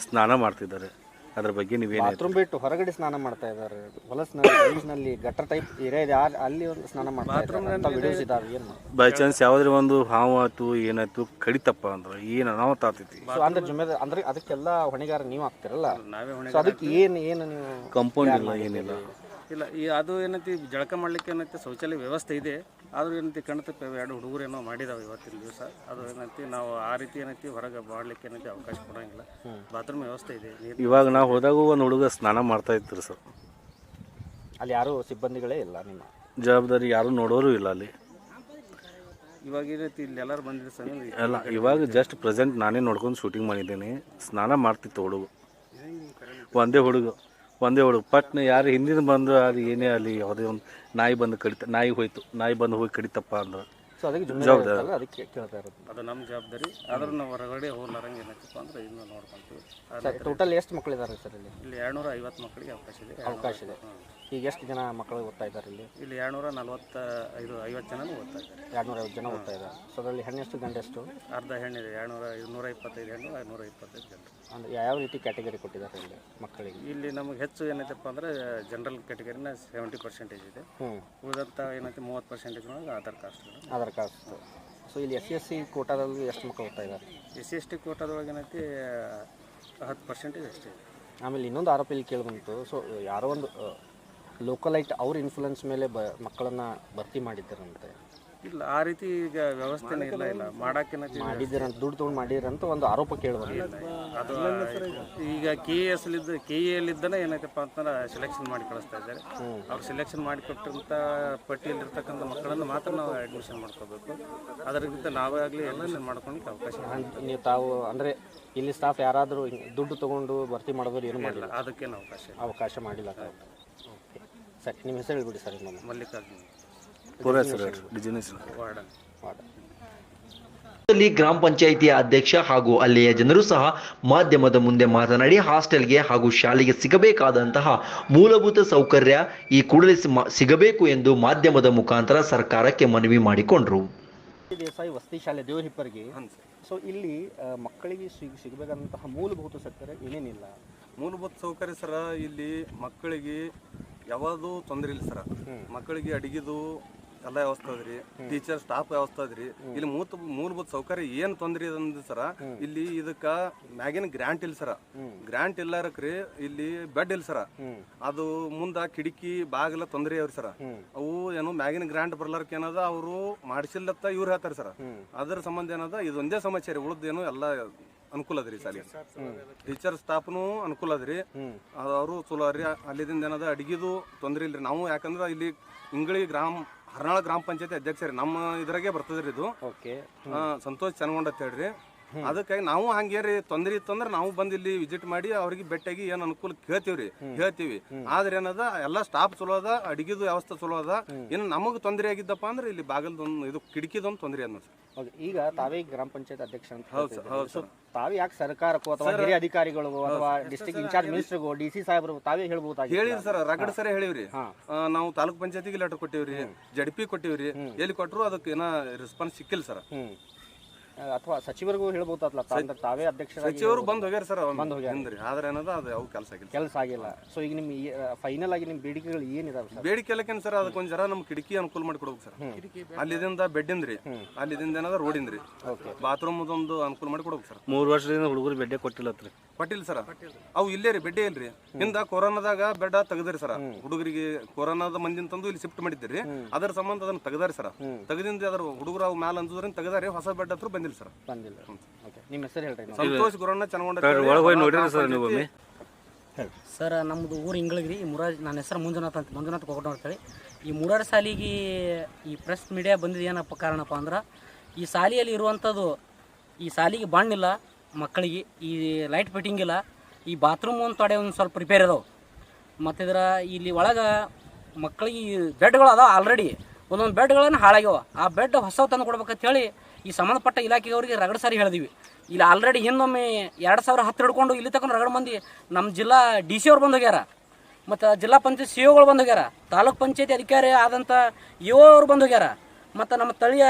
ಸ್ನಾನ ಮಾಡ್ತಿದ್ದಾರೆ. ಅದ್ರ ಬಗ್ಗೆ ನೀವೇನು
ಬಾತ್ರೂಮ್ ಬಿಟ್ಟು ಹೊರಗಡೆ ಸ್ನಾನ ಮಾಡ್ತಾ ಇದ್ದಾರೆ. ಹೊಲಸ್ನಲ್ಲಿ ಗಟ್ಟರ್ ಟೈಪ್ ಏರಿಯಾ ಇದೆ, ಅಲ್ಲಿ ಒಂದು ಸ್ನಾನ ಮಾಡ್ತಾ ಇದ್ದಾರೆ. ವಿಡಿಯೋಸ್ ಇದಾವೆ. ಏನು
ಬೈ ಚಾನ್ಸ್ ಯಾವ್ದಾದ್ರು ಒಂದು ಹಾವು ಆಯ್ತು ಏನಾಯ್ತು ಕಡಿತಪ್ಪ ಅಂದ್ರೆ ಏನು ಅನಾಹುತ ಆಗ್ತೈತಿ.
ಸೊ ಅಂದ್ರೆ ಜುಮ್ಮೆದ ಅಂದ್ರೆ ಅದಕ್ಕೆಲ್ಲ ಹೊಣೆಗಾರ ನೀವು ಆಗ್ತಿರಲ್ಲ.
ನಾವೇ ಹೊಣೆ.
ಸೊ ಅದಕ್ಕೆ ಏನು ನೀವು
ಕಂಪೌಂಡ್ ಇಲ್ಲ, ಏನಿಲ್ಲ.
ಇಲ್ಲ, ಅದು ಏನೈತಿ ಜಳಕ ಮಾಡ್ಲಿಕ್ಕೆ ಏನೈತಿ ಶೌಚಾಲಯ ವ್ಯವಸ್ಥೆ ಇದೆ. ಆದ್ರೂ ಏನೈತಿ ಕಣ್ತಪ್ಪ 2 ಹುಡುಗರು ಏನೋ ಮಾಡಿದಾವೆ ಇವತ್ತಿನ ದಿವಸ. ಅದು ಏನೈತಿ ನಾವು ಆ ರೀತಿ ಏನೈತಿ ಹೊರಗೆ ಮಾಡ್ಲಿಕ್ಕೆ ಏನೈತಿ ಅವಕಾಶ ಕೊಡಂಗಿಲ್ಲ. ಬಾತ್ರೂಮ್ ವ್ಯವಸ್ಥೆ ಇದೆ.
ಇವಾಗ ನಾವು ಹೋದಾಗ ಒಂದು ಹುಡುಗ ಸ್ನಾನ ಮಾಡ್ತಾ ಇದ್ರು ಸರ್.
ಅಲ್ಲಿ ಯಾರು ಸಿಬ್ಬಂದಿಗಳೇ ಇಲ್ಲ, ನಿಮ್ಮ
ಜವಾಬ್ದಾರಿ ಯಾರು ನೋಡೋರು ಇಲ್ಲ ಅಲ್ಲಿ.
ಇವಾಗ ಏನೈತಿ ಇಲ್ಲಿ ಎಲ್ಲರೂ ಬಂದಿದ್ರು ಸರ್.
ಅಲ್ಲ, ಇವಾಗ ಜಸ್ಟ್ ಪ್ರೆಸೆಂಟ್ ನಾನೇ ನೋಡ್ಕೊಂಡು ಶೂಟಿಂಗ್ ಮಾಡಿದ್ದೇನೆ. ಸ್ನಾನ ಮಾಡ್ತಿತ್ತು ಹುಡುಗ, ಒಂದೇ ಹುಡುಗ ಪಟ್ನ ಯಾರು ಹಿಂದಿನ ಬಂದು ಅದು ಏನೇ ಅಲ್ಲಿ ಯಾವುದೇ ಒಂದು ನಾಯಿ ಬಂದು ನಾಯಿ ಹೋಯ್ತು, ನಾಯಿ ಬಂದು ಹೋಗಿ ಕಡಿತಪ್ಪ ಅಂದ್ರೆ
ಸೊ ಅದಕ್ಕೆ ಜವಾಬ್ದಾರಿ ಅದಕ್ಕೆ ಕೇಳ್ತಾ ಇರೋದು.
ಅದು ನಮ್ಮ ಜವಾಬ್ದಾರಿ. ಆದ್ರೂ ನಾವು ಹೊರಗಡೆ ಹೋಗ್ಲಾರಂಗೆ ಏನೈತಪ್ಪ ಅಂದ್ರೆ ಇನ್ನೂ ನೋಡ್ಕೊಂತೀವಿ.
ಟೋಟಲ್ ಎಷ್ಟು ಮಕ್ಕಳಿದ್ದಾರೆ ಸರ್ ಇಲ್ಲಿ?
ಇಲ್ಲಿ 250 ಮಕ್ಕಳಿಗೆ ಅವಕಾಶ ಇದೆ.
ಈಗ ಎಷ್ಟು ಜನ ಮಕ್ಕಳು ಓದ್ತಾ ಇದ್ದಾರೆ ಇಲ್ಲಿ?
ಇಲ್ಲಿ 250 ಜನನೂ ಓದ್ತಾ ಇದ್ದಾರೆ.
250 ಜನ ಓದ್ತಾ ಇದ್ದಾರೆ. ಸೊ ಅದರಲ್ಲಿ ಹೆಣ್ಣೆಷ್ಟು ಗಂಡೆಷ್ಟು?
ಅರ್ಧ ಹೆಣ್ಣಿದೆ. 225 ಹೆಣ್ಣು, 125 ಜನರು.
ಅಂದರೆ ಯಾವ ರೀತಿ ಕ್ಯಾಟಗರಿ ಕೊಟ್ಟಿದ್ದಾರೆ ಇಲ್ಲಿ ಮಕ್ಕಳಿಗೆ?
ಇಲ್ಲಿ ನಮಗೆ ಹೆಚ್ಚು ಏನೈತಪ್ಪ ಅಂದರೆ ಜನರಲ್ ಕ್ಯಾಟಗರಿನ 70% ಇದೆ. ಉಳಿದಂಥ ಏನೈತೆ 30% ಆಧಾರ್ ಕಾಸ್ಟ್.
ಸೊ ಇಲ್ಲಿ SC ಕೋಟಾದಲ್ಲಿ ಎಷ್ಟು ಮಕ್ಕಳು ಓದ್ತಾ ಇದ್ದಾರೆ?
SC ಕೋಟಾದೊಳಗೆ ಏನೈತಿ 10% ಅಷ್ಟೇ.
ಆಮೇಲೆ ಇನ್ನೊಂದು ಆರೋಪ ಇಲ್ಲಿ ಕೇಳಿಬಂತು. ಸೊ ಯಾರೋ ಒಂದು ಲೋಕಲೈಟ್ ಅವ್ರ ಇನ್ಫ್ಲುಯೆನ್ಸ್ ಮೇಲೆ ಮಕ್ಕಳನ್ನು ಭರ್ತಿ ಮಾಡಿದ್ದಾರಂತೆ.
ಇಲ್ಲ, ಆ ರೀತಿ ಈಗ ವ್ಯವಸ್ಥೆನೇ ಇಲ್ಲ. ಮಾಡಾಕೇನೈತಿ
ಮಾಡಿದ್ದೀರಂತ, ದುಡ್ಡು ತೊಗೊಂಡು ಮಾಡಿದ್ದೀರಂತ ಒಂದು ಆರೋಪ ಕೇಳಿಬಂತು.
ಅದು ಈಗ KEಯಲ್ಲಿದ್ದನೇ ಏನೈತಪ್ಪ ಅಂತಂದ್ರೆ ಸೆಲೆಕ್ಷನ್ ಮಾಡಿ ಕಳಿಸ್ತಾ ಇದ್ದಾರೆ. ಅವ್ರು ಸೆಲೆಕ್ಷನ್ ಮಾಡಿ ಕೊಟ್ಟಂಥ ಪಟ್ಟಿಯಲ್ಲಿರ್ತಕ್ಕಂಥ ಮಕ್ಕಳನ್ನು ಮಾತ್ರ ನಾವು ಅಡ್ಮಿಷನ್ ಮಾಡ್ಕೋಬೇಕು. ಅದರಿಂದ ನಾವೇ ಆಗಲಿ ಅಡ್ಮಿಷನ್ ಮಾಡ್ಕೊಳಕ್ಕೆ ಅವಕಾಶ.
ನೀವು ತಾವು ಅಂದರೆ ಇಲ್ಲಿ ಸ್ಟಾಫ್ ಯಾರಾದರೂ ದುಡ್ಡು ತೊಗೊಂಡು ಭರ್ತಿ ಮಾಡೋದು ಏನು ಮಾಡಿಲ್ಲ?
ಅದಕ್ಕೇನು
ಅವಕಾಶ ಮಾಡಿಲ್ಲ. ಓಕೆ ಸರ್, ನಿಮ್ಮ ಹೆಸರು ಹೇಳ್ಬಿಡಿ ಸರ್. ನಮ್ಮ
ಮಲ್ಲಿಕಾರ್ಜುನ್
ಗ್ರಾಮ ಪಂಚಾಯಿತಿಯ ಅಧ್ಯಕ್ಷ ಹಾಗೂ ಅಲ್ಲಿಯ ಜನರು ಸಹ ಮಾಧ್ಯಮದ ಮುಂದೆ ಮಾತನಾಡಿ ಹಾಸ್ಟೆಲ್ಗೆ ಹಾಗೂ ಶಾಲೆಗೆ ಸಿಗಬೇಕಾದಂತಹ ಮೂಲಭೂತ ಸೌಕರ್ಯ ಈ ಕೂಡಲೇ ಸಿಗಬೇಕು ಎಂದು ಮಾಧ್ಯಮದ ಮುಖಾಂತರ ಸರ್ಕಾರಕ್ಕೆ ಮನವಿ ಮಾಡಿಕೊಂಡರು.
ದೇಸಾಯಿ ವಸತಿ ಶಾಲೆ ದೇವರಹಿಪ್ಪರಿಗೆ. ಸೊ ಇಲ್ಲಿ ಮಕ್ಕಳಿಗೆ ಸಿಗಬೇಕಾದಂತಹ ಮೂಲಭೂತ ಸೌಕರ್ಯ ಏನೇನಿಲ್ಲ?
ಮೂಲಭೂತ ಸೌಕರ್ಯ ಸರ, ಇಲ್ಲಿ ಮಕ್ಕಳಿಗೆ ಯಾವುದು ತೊಂದರೆ ಇಲ್ಲ ಸರ. ಮಕ್ಕಳಿಗೆ ಅಡಿಗೆದು ಎಲ್ಲ ವ್ಯವಸ್ಥೆ ಅದ್ರಿ, ಟೀಚರ್ ಸ್ಟಾಫ್ ವ್ಯವಸ್ಥೆ ಅದ್ರಿ. ಇಲ್ಲಿ ಮೂಲಭೂತ ಸೌಕರ್ಯ ಏನ್ ತೊಂದ್ರೆ ಇದೆ ಸರ, ಇಲ್ಲಿ ಇದಕ್ಕ ಮ್ಯಾಗಿನ ಗ್ರಾಂಟ್ ಇಲ್ಲ ಸರ. ಗ್ರಾಂಟ್ ಇಲ್ಲಾರಕ್ರಿ ಇಲ್ಲಿ ಬೆಡ್ ಇಲ್ಲ ಸರ. ಅದು ಮುಂದ ಕಿಟಕಿ ಬಾಗಿಲ ತೊಂದರೆ ಅವ್ರಿ ಸರ. ಅವು ಏನು ಮ್ಯಾಗಿನ ಗ್ರಾಂಟ್ ಬರ್ಲಾರಕ್ ಏನದ ಅವರು ಮಾಡಿಸಿಲ್ಲತ್ತ ಇವ್ರು ಹೇಳ್ತಾರೆ ಸರ. ಅದ್ರ ಸಂಬಂಧ ಏನದ ಇದೊಂದೇ ಸಮಸ್ಯೆ ರೀ. ಉಳಿದೇನು ಎಲ್ಲ ಅನುಕೂಲ ಅದ್ರಿ. ಸಾಲಿ ಟೀಚರ್ ಸ್ಟಾಫ್ನು ಅನುಕೂಲ ಅದ್ರಿ, ಅವರು ಚಲೋ ಅದ್ರಿ. ಅಲ್ಲಿದಿಂದ ಏನದ ಅಡಿಗೆದು ತೊಂದ್ರೆ ಇಲ್ರಿ. ನಾವು ಯಾಕಂದ್ರೆ ಇಲ್ಲಿ ಇಂಗಳಿ ಹರ್ನಾಳ ಗ್ರಾಮ ಪಂಚಾಯತಿ ಅಧ್ಯಕ್ಷರಿ ನಮ್ಮ ಇದ್ರಾಗೆ ಬರ್ತದ್ರಿ ಇದು. ಸಂತೋಷ್ ಚನ್ಗೊಂಡ್ ಅಂತ ಹೇಳ್ರಿ. ಅದಕ್ಕಾಗಿ ನಾವು ಹಂಗೇರಿ ತೊಂದ್ರೆ ಇತ್ತಂದ್ರೆ ನಾವು ಬಂದು ಇಲ್ಲಿ ವಿಸಿಟ್ ಮಾಡಿ ಅವ್ರಿಗೆ ಭೇಟಿಯಾಗಿ ಏನ್ ಅನುಕೂಲ ಹೇಳ್ತೀವಿ. ಆದ್ರೆ ಏನದ ಎಲ್ಲ ಸ್ಟಾಫ್ ಚಲೋ ಅದ, ಅಡಿಗೆದು ವ್ಯವಸ್ಥೆ ಚಲೋ ಅದ. ಇನ್ನು ನಮಗ್ ತೊಂದರೆ ಆಗಿದ್ದಪ್ಪ ಅಂದ್ರೆ ಇಲ್ಲಿ ಬಾಗಲ್ದೊಂದು ಇದು ಕಿಟಕಿದೊಂದು ತೊಂದರೆ ಅದ.
ಈಗ ತಾವೇ ಗ್ರಾಮ ಪಂಚಾಯತ್ ಅಧ್ಯಕ್ಷ ಅಂತ. ಹೌದು. ತಾವೇ ಯಾಕೆ ಸರ್ಕಾರಕ್ಕೂ ಅಥವಾ ಹಿರಿಯ ಅಧಿಕಾರಿಗಳು ಅಥವಾ ಡಿಸ್ಟ್ರಿಕ್ಟ್ ಇನ್ಚಾರ್ಜ್ ಮಿನಿಸ್ಟರ್ಗೂ DC ಸಾಹೇಬರು ತಾವೇ ಹೇಳ್ಬಹುದಾಗಿ
ಹೇಳಿರಿ ಸರ್. ರಗಡ್ ಸರಿ ಹೇಳಿವ್ರಿ. ನಾವು ತಾಲೂಕ್ ಪಂಚಾಯತಿಗೆ ಲೆಟರ್ ಕೊಟ್ಟಿವ್ರಿ, JDP ಕೊಟ್ಟಿವ್ರಿ. ಎಲ್ಲಿ ಕೊಟ್ಟರು ಅದಕ್ಕೆ ಏನೋ ರೆಸ್ಪಾನ್ಸ್ ಸಿಕ್ಕಿಲ್ಲ ಸರ್.
ಅಥವಾ ಸಚಿವರಿಗೂ ಹೇಳ್ಬೋದಲ್ಲ, ತಾವೇ ಅಧ್ಯಕ್ಷ
ಸಚಿವರು ಬಂದ್ ಹೋಗ್ಯಾರ ಸರ್. ಆದ್ರೆ ಏನದ ಅದು ಯಾವ ಕೆಲಸ ಆಗಿಲ್ಲ.
ಸೊ ಈಗ ನಿಮ್ ಫೈನಲ್ ಆಗಿ ನಿಮ್ ಬೇಡಿಕೆಗಳು ಏನಿದಾವೆ?
ಬೇಡಿಕೆ ಎಲ್ಲಕೇನ್ ಸರ್, ಅದಕ್ಕೊಂದ್ ಜರ ನಮ್ ಕಿಟಕಿ ಅನುಕೂಲ ಮಾಡಿ ಕೊಡ್ಬೇಕು ಸರ್. ಅಲ್ಲಿದಿಂದ ಬೆಡ್ ಇಂದ್ರಿ, ಅಲ್ಲಿದಿಂದ ಏನದ ರೋಡ್ ಇಂದ್ರಿ, ಬಾತ್ರೂಮ್ ಒಂದು ಅನುಕೂಲ ಮಾಡಿ ಕೊಡ್ಬೇಕು ಸರ್.
3 ವರ್ಷದಿಂದ ಹುಡುಗರು ಬೆಡ್ಡೆ ಕೊಟ್ಟಿಲ್ಲ
ಸರ್. ಅವು ಇಲ್ಲೇ ರೀ, ಬೆಡ್ಡೆ ಇಲ್ರಿ. ಹಿಂದ ಕೊರೋನಾದಾಗ ಬೆಡ್ ತೆಗದ್ರಿ ಸರ್. ಹುಡುಗರಿಗೆ ಕೊರೋನಾದ ಮಂದಿನ ತಂದು ಇಲ್ಲಿ ಶಿಫ್ಟ್ ಮಾಡಿದ್ರಿ. ಅದರ ಸಂಬಂಧ ಅದನ್ನ ತೆಗದಾರಿ ಸರ್. ತೆಗದಿಂದ ಅದ್ರ ಹುಡುಗರು ಅವು ಮ್ಯಾಲ ಅಂಜುದ್ರಿಂದ ತೆಗದಾರಿ. ಹೊಸ ಬೆಡ್ ಹತ್ರ ಬಂದಿಲ್ಲ ಸರ್.
ನಿಮ್ಮ ಹೆಸರು ಹೇಳ್ರಿ.
ಸಂತೋಷ್ ಗುರಣ್ಣ ಚನ್ಗೊಂಡ
ಸರ್. ನಮ್ಮದು ಊರು ಇಂಗಳಗಿರಿ. ನನ್ನ ಹೆಸರು ಮಂಜುನಾಥ್ ಕೊಗಡ ಅಂತೇಳಿ. ಈ ಮೂರಾರು ಸಾಲಿಗೆ ಈ ಪ್ರೆಸ್ ಮೀಡಿಯಾ ಬಂದಿದ್ದು ಏನಪ್ಪ ಕಾರಣಪ್ಪ ಅಂದ್ರೆ, ಈ ಶಾಲೆಯಲ್ಲಿ ಇರುವಂಥದ್ದು, ಈ ಶಾಲೆಗೆ ಬಣ್ಣಿಲ್ಲ ಮಕ್ಕಳಿಗೆ, ಈ ಲೈಟ್ ಫಿಟ್ಟಿಂಗ್ ಇಲ್ಲ, ಈ ಬಾತ್ರೂಮ್ ಒಂದು ಸ್ವಲ್ಪ ರಿಪೇರ್ ಅದಾವೆ. ಮತ್ತು ಇಲ್ಲಿ ಒಳಗೆ ಮಕ್ಕಳಿಗೆ ಬೆಡ್ಗಳು ಅದಾವೆ ಆಲ್ರೆಡಿ. ಒಂದೊಂದು ಬೆಡ್ಗಳನ್ನು ಹಾಳಾಗ್ಯಾವ. ಆ ಬೆಡ್ ಹೊಸವು ತಂದು ಕೊಡ್ಬೇಕಂತ ಹೇಳಿ ಈ ಸಂಬಂಧಪಟ್ಟ ಇಲಾಖೆಯವರಿಗೆ ರಗಡ ಸಾರಿ ಹೇಳಿದ್ವಿ. ಇಲ್ಲಿ ಆಲ್ರೆಡಿ ಹಿಂದೊಮ್ಮೆ 2010 ಹಿಡ್ಕೊಂಡು ಇಲ್ಲಿ ತಗೊಂಡು ರಗಡ ಮಂದಿ ನಮ್ಮ ಜಿಲ್ಲಾ DC ಅವ್ರು ಬಂದು ಹೋಗ್ಯಾರ, ಮತ್ತು ಜಿಲ್ಲಾ ಪಂಚಾಯತ್ COಗಳು ಬಂದು ಹೋಗ್ಯಾರ, ತಾಲೂಕ್ ಪಂಚಾಯತಿ ಅಧಿಕಾರಿ ಆದಂಥ EO ಅವರು ಬಂದು ಹೋಗ್ಯಾರ, ಮತ್ತು ನಮ್ಮ ಸ್ಥಳೀಯ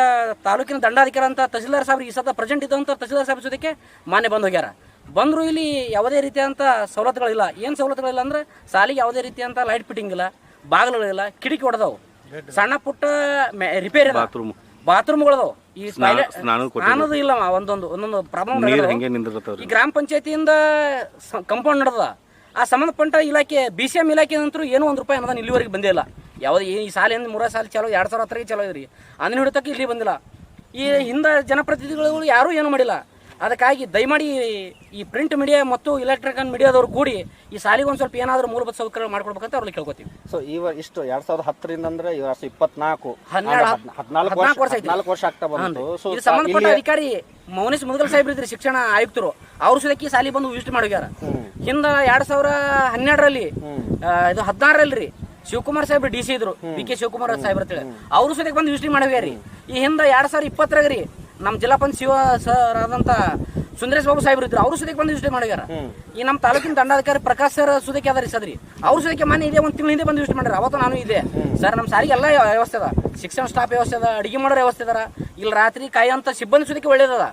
ತಾಲೂಕಿನ ದಂಡಾಧಿಕಾರಿ ಅಂತ ತಹಸೀಲ್ದಾರ್ ಸಾಹೇಬ್ರಿಗೆ ಈ ಸತ ಪ್ರೆಸೆಂಟ್ ಇದ್ದಂಥ ತಹಸೀಲ್ದಾರ್ ಸಾಹೇಬ್ ಜೊತೆಗೆ ಮಾನ್ಯ ಬಂದು ಹೋಗ್ಯಾರ. ಬಂದರೂ ಇಲ್ಲಿ ಯಾವುದೇ ರೀತಿಯಾದಂಥ ಸವಲತ್ತುಗಳಿಲ್ಲ. ಏನು ಸವಲತ್ತುಗಳಿಲ್ಲ ಅಂದರೆ ಶಾಲೆಗೆ ಯಾವುದೇ ರೀತಿಯಂಥ ಲೈಟ್ ಫಿಟ್ಟಿಂಗ್ ಇಲ್ಲ, ಬಾಗಿಲುಗಳಿಲ್ಲ, ಕಿಟಕಿ ಹೊಡೆದವು, ಸಣ್ಣ ಪುಟ್ಟ ರಿಪೇರಿ ಇಲ್ಲ, ಬಾತ್ರೂಮ್ಗಳದವು, ಈ ಸ್ನಾನದು ಇಲ್ಲ, ಒಂದೊಂದು ಪ್ರಾಬ್ಲಮ್. ಈ ಗ್ರಾಮ ಪಂಚಾಯತಿಯಿಂದ ಕಂಪೌಂಡ್ ನಡೆದ ಆ ಸಂಬಂಧಪಟ್ಟ ಇಲಾಖೆ BCM ಇಲಾಖೆ ಅಂತೂ ಏನೋ ₹1 ಅನ್ನೋದನ್ನ ಇಲ್ಲಿವರೆಗೆ ಬಂದೇ ಇಲ್ಲ. ಯಾವುದೇ ಈ ಸಾಲಿಯಿಂದ 3 ಸಾಲ ಚಾಲೋ 2010 ಚಾಲೋ ಇದ್ರಿ, ಅಂದಿನ ಹಿಡಿತಕ್ಕೆ ಇಲ್ಲಿ ಬಂದಿಲ್ಲ. ಈ ಹಿಂದೆ ಜನಪ್ರತಿನಿಧಿಗಳು ಯಾರೂ ಏನೂ ಮಾಡಿಲ್ಲ. ಅದಕ್ಕಾಗಿ ದಯಮಾಡಿ ಈ ಪ್ರಿಂಟ್ ಮೀಡಿಯಾ ಮತ್ತು ಇಲೆಕ್ಟ್ರಿಕಲ್ ಮೀಡಿಯಾದವರು ಕೂಡಿ ಈ ಸಾಲಿಗೆ ಒಂದು ಸ್ವಲ್ಪ ಏನಾದರೂ ಮೂಲಭೂತ ಸೌಕರ್ಯ ಮಾಡ್ಕೊಡ್ಬೇಕಂತ ಅವ್ರಲ್ಲಿ ಕೇಳ್ಕೊತೀವಿ.
ಸೊ ಇಷ್ಟು 2010ರಿಂದ ಅಂದ್ರೆ 2024 14 ವರ್ಷ ಆಗ್ತಾ ಬಂತು. ಸೊ
ಇದು ಸಂಬಂಧಪಟ್ಟ ಅಧಿಕಾರಿ ಮೌನೇಶ್ ಮುದಗಲ್ ಸಾಹೇಬ್ರು ಇದ್ರಿ, ಶಿಕ್ಷಣ ಆಯುಕ್ತರು, ಅವ್ರು ಸದಕ್ಕೆ ಸಾಲಿ ಬಂದು ವಿಸಿಟ್ ಮಾಡ್ಯಾರ. ಹಿಂದ 2012ರಲ್ಲಿ ಇದು 16ರಲ್ಲಿ ಶಿವಕುಮಾರ್ ಸಾಹೇಬ್ರು DC ಇದ್ರು, BK ಶಿವಕುಮಾರ್ ಸಾಹೇಬ್ರ ಅಂತೇಳಿ, ಅವರು ಸದಕ್ಕೆ ಬಂದು ವಿಸಿಟ್ ಮಾಡ್ಯಾರಿ. ಈ ಹಿಂದ 2020 ನಮ್ಮ ಜಿಲ್ಲಾ ಪಂಚಾಯತ್ ಸರ್ ಆದಂತ ಸುಂದರೇಶ್ ಬಾಬು ಸಾಹೇಬ್ರು ಇದ್ರು, ಅವರು ಸುದಕ್ಕೆ ಬಂದು ವಿಸಿಟ್ ಮಾಡ್ಯಾರ. ಈ ನಮ್ಮ ತಾಲೂಕಿನ ದಂಡಾಧಿಕಾರಿ ಪ್ರಕಾಶ್ ಸರ್ ಸುದಕ್ಕೆ ಅದಾರಿ ಸದ್ರಿ, ಅವ್ರು ಸುದಕ್ಕೆ ಮನೆ ಇದೆ 1 ತಿಂಗಳ ಹಿಂದೆ ಬಂದು ವಿಸಿಟ್ ಮಾಡ್ಯಾರ. ಅವತ್ತು ನಾನು ಇದೆ ಸರ್, ನಮ್ಮ ಸಾರಿಗೆ ಎಲ್ಲ ವ್ಯವಸ್ಥೆ ಅದ, ಶಿಕ್ಷಣ ಸ್ಟಾಫ್ ವ್ಯವಸ್ಥೆ ಅದ, ಅಡಿಗೆ ಮಾಡೋರ ವ್ಯವಸ್ಥೆ ಅದಾರ, ಇಲ್ಲಿ ರಾತ್ರಿ ಕಾಯುವಂತ ಸಿಬ್ಬಂದಿ ಸುದಕ್ಕೆ ಒಳ್ಳೇದದ.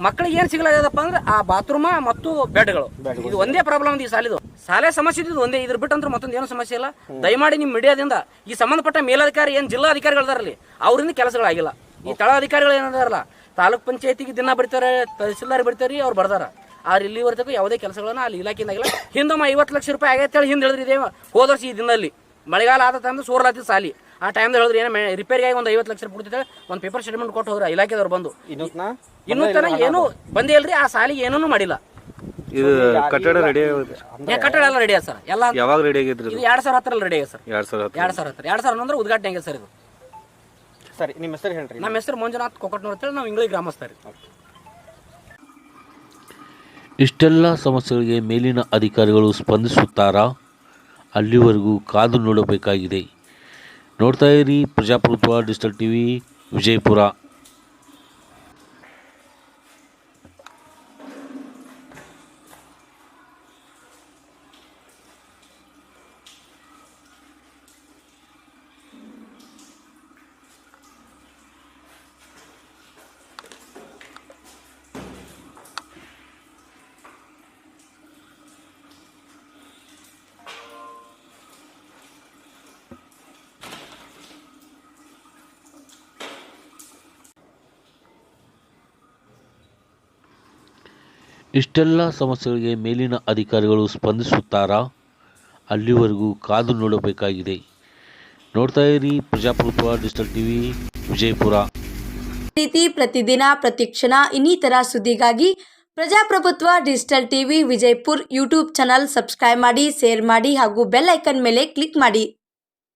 ಮಕ್ಕಳಿಗೆ ಏನ್ ಸಿಗಲಾಗದಪ್ಪ ಅಂದ್ರೆ ಆ ಬಾತ್ರೂಮ್ ಮತ್ತು ಬೆಡ್ಗಳು, ಇದು ಒಂದೇ ಪ್ರಾಬ್ಲಮ್ ಈ ಸಾಲಿದು. ಶಾಲೆ ಸಮಸ್ಯೆ ಇದ್ದು ಒಂದೇ, ಇದ್ರ ಬಿಟ್ಟಂದ್ರೆ ಮತ್ತೊಂದು ಏನು ಸಮಸ್ಯೆ ಇಲ್ಲ. ದಯಮಾಡಿ ನಿಮ್ಮ ಮೀಡಿಯಾದಿಂದ ಈ ಸಂಬಂಧಪಟ್ಟ ಮೇಲಧಿಕಾರಿ ಏನು ಜಿಲ್ಲಾ ಅಧಿಕಾರಿಗಳಿದಾರಲ್ಲಿ ಅವರಿಂದ ಕೆಲಸಗಳಾಗಿಲ್ಲ. ಈ ತಳ ಅಧಿಕಾರಿಗಳು ಏನಾದಾರಲ್ಲ ತಾಲೂಕ್ ಪಂಚಾಯತಿಗೆ ದಿನ ಬಿಡ್ತಾರೆ, ತಹಸೀಲ್ದಾರ್ ಬಿಡ್ತಾರೆ, ಅವ್ರು ಬರ್ದಾರ. ಆದ್ರೆ ಇಲ್ಲಿವರೆಗೂ ಯಾವುದೇ ಕೆಲಸಗಳನ್ನ ಅಲ್ಲಿ ಇಲಾಖೆಯಿಂದ ಆಗಿಲ್ಲ. ಹಿಂದೊಮ್ಮ 50 ಲಕ್ಷ ರೂಪಾಯಿ ಆಗೈತೆ ಹೇಳಿ ಹಿಂದೆ ಹೇಳಿದ್ರಿ. ಹೋದ ವರ್ಷ ಈ ದಿನದಲ್ಲಿ ಮಳೆಗಾಲ ಆದ ತಂದು ಸೋರ್ಲಾತಿದ್ದು ಸಾಲಿ, ಆ ಟೈಮ್ದಾಗ ಹೇಳಿದ್ರಿ ಏನೋ ರಿಪೇರಿಯಾಗಿ ಒಂದು 50 ಲಕ್ಷ ರೂಪಾಯಿ ಕೊಡ್ತಿದ್ದೆ, ಒಂದು ಪೇಪರ್ ಸ್ಟೇಟ್ಮೆಂಟ್ ಕೊಟ್ಟು ಹೋದ್ರ ಇಲಾಖೆದವ್ರು ಬಂದು. ಇನ್ನೂ ತನ ಏನೂ ಬಂದೇ ಇಲ್ರಿ, ಆ ಸಾಲಿಗೆ ಏನೂ ಮಾಡಿಲ್ಲ.
ಇದು ಕಟ್ಟಡ ರೆಡಿ
ಕಟ್ಟಡ ಎಲ್ಲ ರೆಡಿ ಸರ್, ಎಲ್ಲ
ಯಾವಾಗ ರೆಡಿ ಆಗೈತ್ರಿ?
2010 ರೆಡಿ ಆಗಿದೆ ಸರ್.
2010
ಅಂದ್ರೆ ಉದ್ಘಾಟನೆ ಆಗಿದೆ ಸರ್ ಇದು.
ಸರಿ, ನಿಮ್ಮ ಹೆಸರು ಹೇಳ್ರಿ.
ನಮ್ಮ ಹೆಸರು ಮಂಜುನಾಥ್ ಕೊಕ್ಕಟ್ನೂರ್ ಅಂತೇಳಿ, ನಾವು ಇಂಗ್ಲಿಷ್ ಗ್ರಾಮಸ್ಥರಿ.
ಇಷ್ಟೆಲ್ಲ ಸಮಸ್ಯೆಗಳಿಗೆ ಮೇಲಿನ ಅಧಿಕಾರಿಗಳು ಸ್ಪಂದಿಸುತ್ತಾರಾ? ಅಲ್ಲಿವರೆಗೂ ಕಾದು ನೋಡಬೇಕಾಗಿದೆ. ನೋಡ್ತಾ ಇರಿ ಪ್ರಜಾಪ್ರಭುತ್ವ ಡಿಜಿಟಲ್ TV, ವಿಜಯಪುರ. ಇಷ್ಟೆಲ್ಲ ಸಮಸ್ಯೆಗಳಿಗೆ ಮೇಲಿನ ಅಧಿಕಾರಿಗಳು ಸ್ಪಂದಿಸುತ್ತಾರಾ? ಅಲ್ಲಿವರೆಗೂ ಕಾದು ನೋಡಬೇಕಾಗಿದೆ. ನೋಡ್ತಾ ಇರಿ ಪ್ರಜಾಪ್ರಭುತ್ವ ಡಿಜಿಟಲ್ TV, ವಿಜಯಪುರ.
ರೀತಿ ಪ್ರತಿದಿನ ಪ್ರತಿಕ್ಷಣ ಇನ್ನಿತರ ಸುದ್ದಿಗಾಗಿ ಪ್ರಜಾಪ್ರಭುತ್ವ digital TV Vijayapura YouTube channel subscribe ಮಾಡಿ, ಶೇರ್ ಮಾಡಿ ಹಾಗೂ ಬೆಲ್ ಐಕನ್ ಮೇಲೆ ಕ್ಲಿಕ್ ಮಾಡಿ.